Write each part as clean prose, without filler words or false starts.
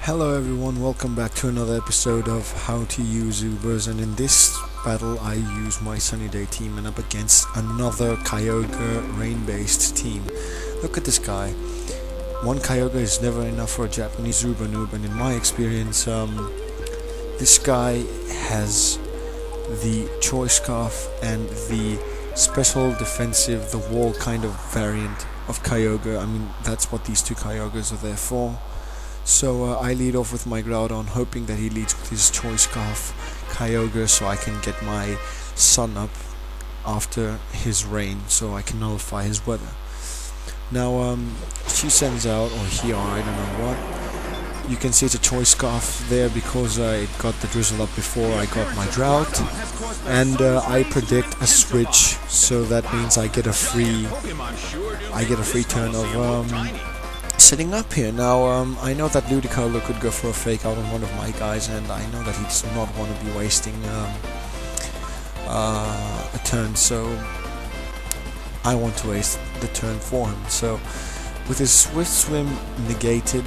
Hello everyone, welcome back to another episode of How to Use Ubers, and in this battle I use my Sunny Day team and up against another Kyogre rain-based team. Look at this guy. One Kyogre is never enough for a Japanese Noob, and in my experience this guy has the Choice Scarf and the special defensive, the wall kind of variant of Kyogre. I mean, that's what these two Kyogres are there for. So I lead off with my Groudon, hoping that he leads with his Choice Scarf Kyogre so I can get my Sun up after his rain, so I can nullify his weather. Now she sends out, or he, or I don't know what. You can see it's a Choice Scarf there because it got the drizzle up before I got my Drought, and I predict a switch, so that means I get a free turn of sitting up here. Now I know that Ludicolo could go for a fake out on one of my guys, and I know that he does not want to be wasting a turn, so I want to waste the turn for him. So with his Swift Swim negated,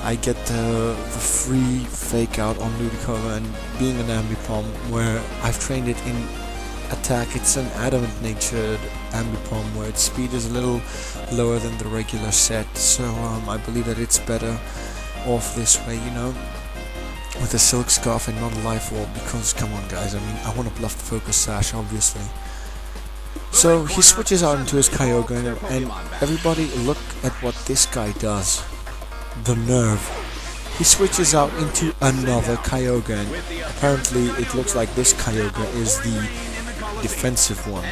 I get the free fake out on Ludicolo, and being an Ambipom where I've trained it in attack, it's an adamant natured Ambipom where its speed is a little lower than the regular set, so I believe that it's better off this way, you know, with a Silk Scarf and not a Life Orb, because come on guys, I mean, I want to bluff the Focus Sash obviously. So he switches out into his Kyogre, and everybody look at what this guy does. The nerve. He switches out into another Kyogre, and apparently it looks like this Kyogre is the defensive one.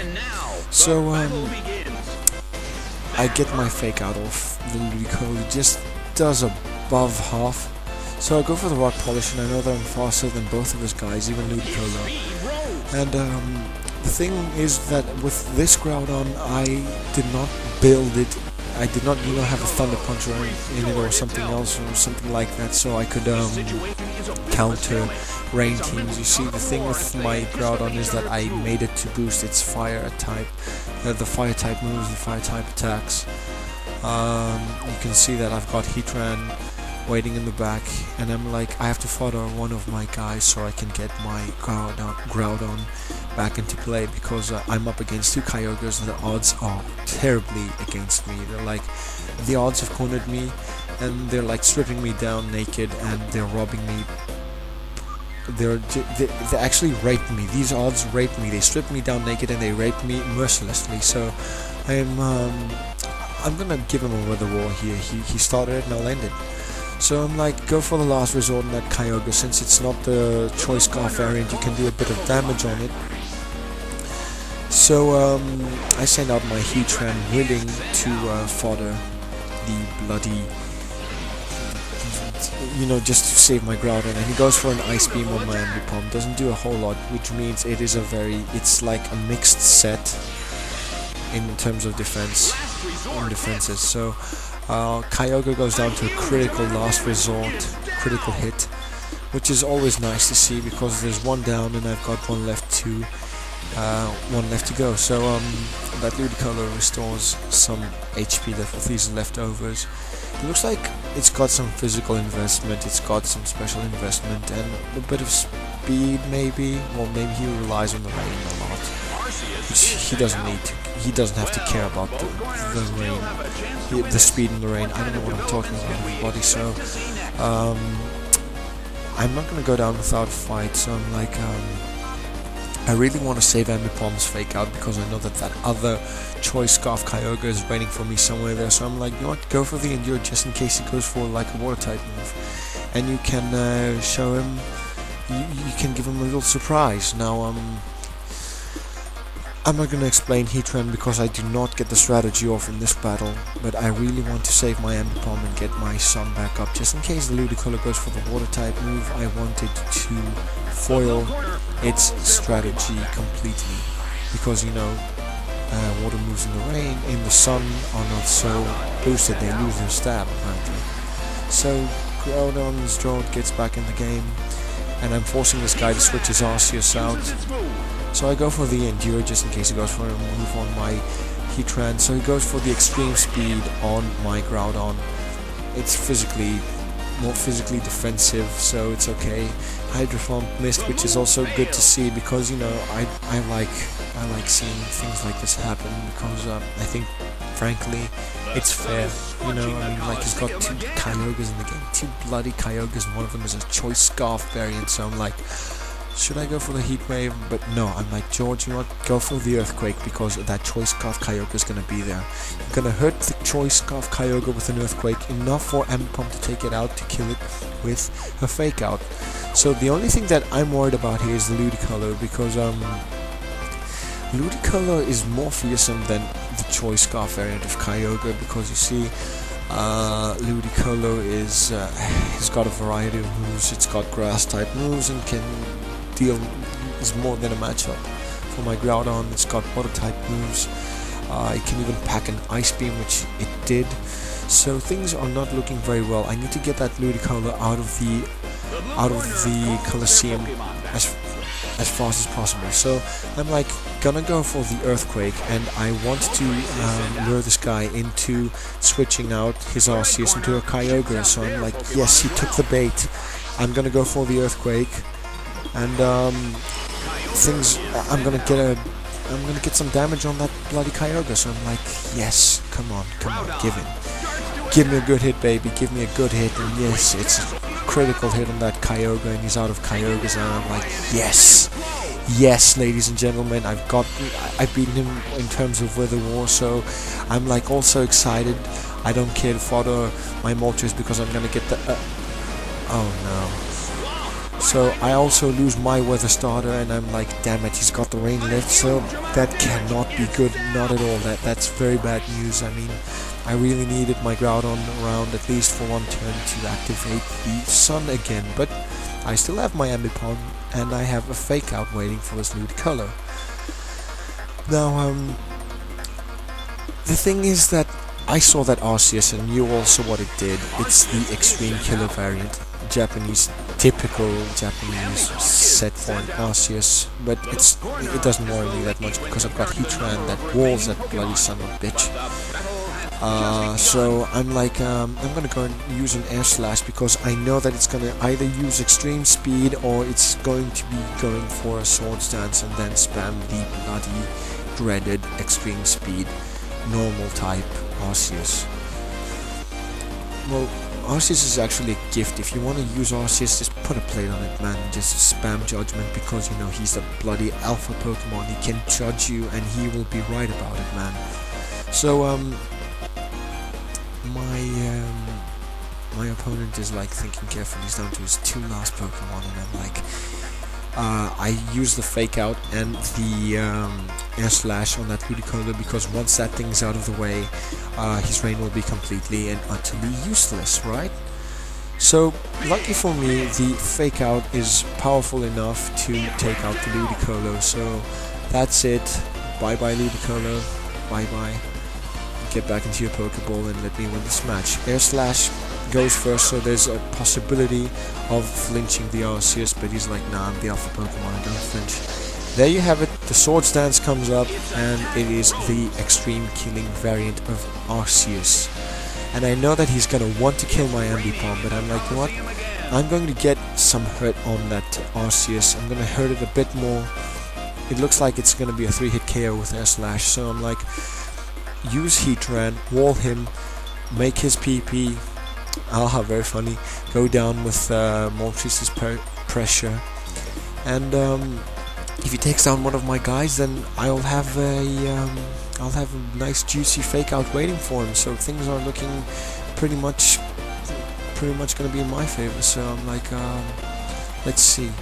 So I get my fake out of the Ludicolo. He just does above half. So I go for the Rock Polish, and I know that I'm faster than both of his guys, even Ludicolo. And the thing is that with this Groudon, I did not build it. I did not, you know, have a Thunder Punch in it or something else or something like that, so I could counter rain teams. You see, the thing with my Groudon is that I made it to boost its fire type, the fire type moves, the fire type attacks. You can see that I've got Heatran waiting in the back, and I'm like, I have to fodder one of my guys so I can get my Groudon back into play, because I'm up against two Kyogres and the odds are terribly against me. They're like, the odds have cornered me, and they're like stripping me down naked, and they're robbing me. They actually raped me. These odds raped me. They stripped me down naked and they raped me mercilessly. So I'm gonna give him a weather wall here. He started it and I'll end it. So I'm like, go for the last resort in that Kyogre. Since it's not the Choice Scarf variant, you can do a bit of damage on it. So I send out my Heatran, willing to fodder the bloody, you know, just to save my Groudon, and he goes for an Ice Beam on my Ambipom. Doesn't do a whole lot, which means it is it's like a mixed set in terms of defenses. So Kyogre goes down to a critical last resort, critical hit, which is always nice to see because there's one down and I've got one left to go. So that Ludicolo restores some HP left with these leftovers. It looks like it's got some physical investment, it's got some special investment, and a bit of speed maybe. Well, maybe he relies on the rain a lot, which he doesn't need to. He doesn't have to care about the rain, the speed in the rain. I don't know what I'm talking about, everybody. So I'm not gonna go down without a fight. So I'm like, I really want to save Ambipom's fake out because I know that other Choice Scarf Kyogre is waiting for me somewhere there. So I'm like, you know what, go for the Endure just in case he goes for like a water type move, and you can show him, you can give him a little surprise. Now I'm not going to explain Heatran because I do not get the strategy off in this battle, but I really want to save my Ambipom and get my Sun back up just in case the Ludicolo goes for the water type move. I wanted to foil its strategy completely because, you know, water moves in the rain, in the sun, are not so boosted. They lose their stab apparently. So Groudon's Drought gets back in the game, and I'm forcing this guy to switch his Arceus out. So I go for the Endure just in case he goes for a move on my Heatran. So he goes for the extreme speed on my Groudon. It's physically more physically defensive, so it's okay. Hydro Pump missed, which is also good to see, because you know I like seeing things like this happen, because I think frankly it's fair. You know, I mean, like, he's got 2 Kyogres in the game, 2 bloody Kyogres, and one of them is a Choice Scarf variant, so I'm like, should I go for the Heat Wave? But no, I'm like, George, you know what, go for the Earthquake, because that Choice Scarf Kyogre is going to be there. You're going to hurt the Choice Scarf Kyogre with an Earthquake, enough for Ambipom to take it out, to kill it with a Fake Out. So the only thing that I'm worried about here is the Ludicolo, because Ludicolo is more fearsome than the Choice Scarf variant of Kyogre, because you see, Ludicolo is has got a variety of moves. It's got grass type moves and can deal, is more than a matchup for my Groudon. It's got water type moves. It can even pack an Ice Beam, which it did. So things are not looking very well. I need to get that Ludicolo out of the Colosseum as fast as possible. So I'm like gonna go for the Earthquake, and I want to lure this guy into switching out his Arceus into a Kyogre. So I'm like, yes, he took the bait. I'm gonna go for the Earthquake, and I'm gonna get some damage on that bloody Kyogre. So I'm like, yes, come on, give me a good hit, baby, give me a good hit. And yes, it's a critical hit on that Kyogre, and he's out of Kyogres, and I'm like, yes, ladies and gentlemen, I've beaten him in terms of Weather War, so I'm like also excited. I don't care to fodder my Moltres, because I'm gonna get the oh no. So I also lose my Weather Starter, and I'm like, damn it, he's got the Rain Lift, so that cannot be good, not at all. That's very bad news. I mean, I really needed my Groudon around at least for one turn to activate the Sun again, but I still have my Ambipom, and I have a Fake Out waiting for this Ludicolo. Now, the thing is that I saw that Arceus and knew also what it did. It's the Extreme Killer variant, typical Japanese set for an Arceus, but it doesn't worry me that much, because I've got Heatran that walls that bloody son of a bitch. So I'm like, I'm gonna go and use an Air Slash, because I know that it's gonna either use extreme speed, or it's going to be going for a Swords Dance and then spam the bloody dreaded extreme speed normal type Arceus. Well, Arceus is actually a gift. If you want to use Arceus, just put a plate on it, man. Just spam Judgment, because you know he's the bloody alpha Pokemon. He can judge you, and he will be right about it, man. So my opponent is like thinking carefully. He's down to his 2 last Pokemon, and I'm like, I use the Fake Out and the Air Slash on that Ludicolo, because once that thing's out of the way, his Rain will be completely and utterly useless, right? So, lucky for me, the Fake Out is powerful enough to take out the Ludicolo, so that's it. Bye bye Ludicolo, bye bye. Get back into your Pokeball and let me win this match. Air Slash goes first, so there's a possibility of flinching the Arceus, but he's like, nah, I'm the alpha Pokemon, I don't flinch. There you have it, the Swords Dance comes up, and it is the Extreme Killing variant of Arceus. And I know that he's gonna want to kill my Ambipom, but I'm like, you know what? I'm going to get some hurt on that Arceus. I'm gonna hurt it a bit more. It looks like it's gonna be a 3-hit KO with Air Slash, so I'm like, use Heatran, wall him, make his PP, very funny, go down with Moltres' pressure, and if he takes down one of my guys, then I'll have a nice juicy Fake Out waiting for him. So things are looking pretty much gonna be in my favor. So I'm like, let's see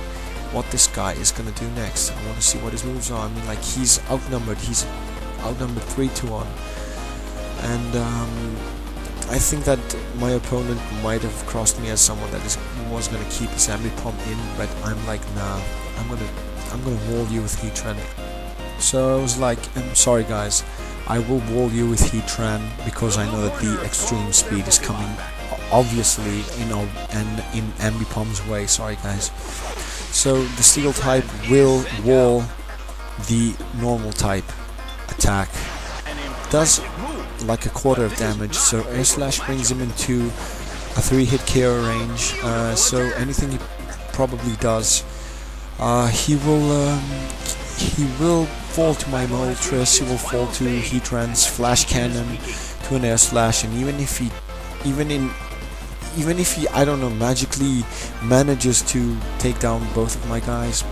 what this guy is gonna do next. I want to see what his moves are. I mean, like, he's outnumbered 3-1, and I think that my opponent might have crossed me as someone that was gonna keep his Ambipom in, but I'm like, nah, I'm gonna wall you with Heatran. So I was like, I'm sorry guys, I will wall you with Heatran, because I know that the extreme speed is coming, obviously, in Ambipom's way. Sorry guys. So the Steel type will wall the normal type attack. Does like a quarter of damage, so Air Slash brings him into a 3-hit KO range, so anything he probably does, he will fall to my Moltres, he will fall to Heatran's Flash Cannon, to an Air Slash, and even if he I don't know, magically manages to take down both of my guys,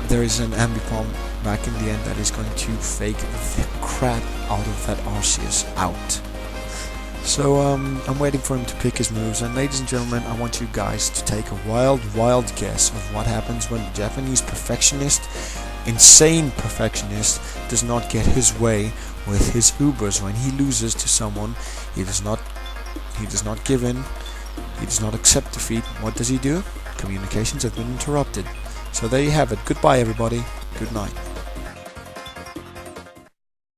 there is an Ambipom back in the end that is going to fake the crap out of that Arceus out. So I'm waiting for him to pick his moves, and ladies and gentlemen, I want you guys to take a wild guess of what happens when the Japanese perfectionist, insane perfectionist, does not get his way with his Ubers. When he loses to someone, he does not give in, he does not accept defeat. What does he do? Communications have been interrupted. So there you have it. Goodbye everybody. Good night.